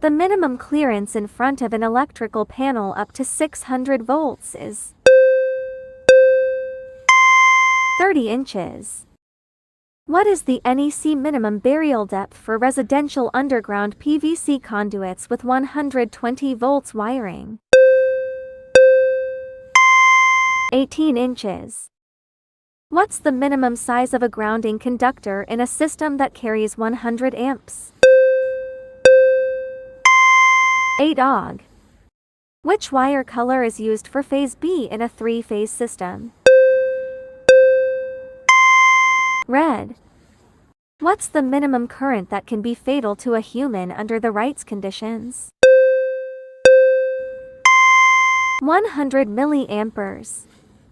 The minimum clearance in front of an electrical panel up to 600 volts is 30 inches. What is the NEC minimum burial depth for residential underground PVC conduits with 120 volts wiring? 18 inches. What's the minimum size of a grounding conductor in a system that carries 100 amps? 8 Og. Which wire color is used for phase B in a three-phase system? Red. What's the minimum current that can be fatal to a human under the right conditions? 100 milliamperes.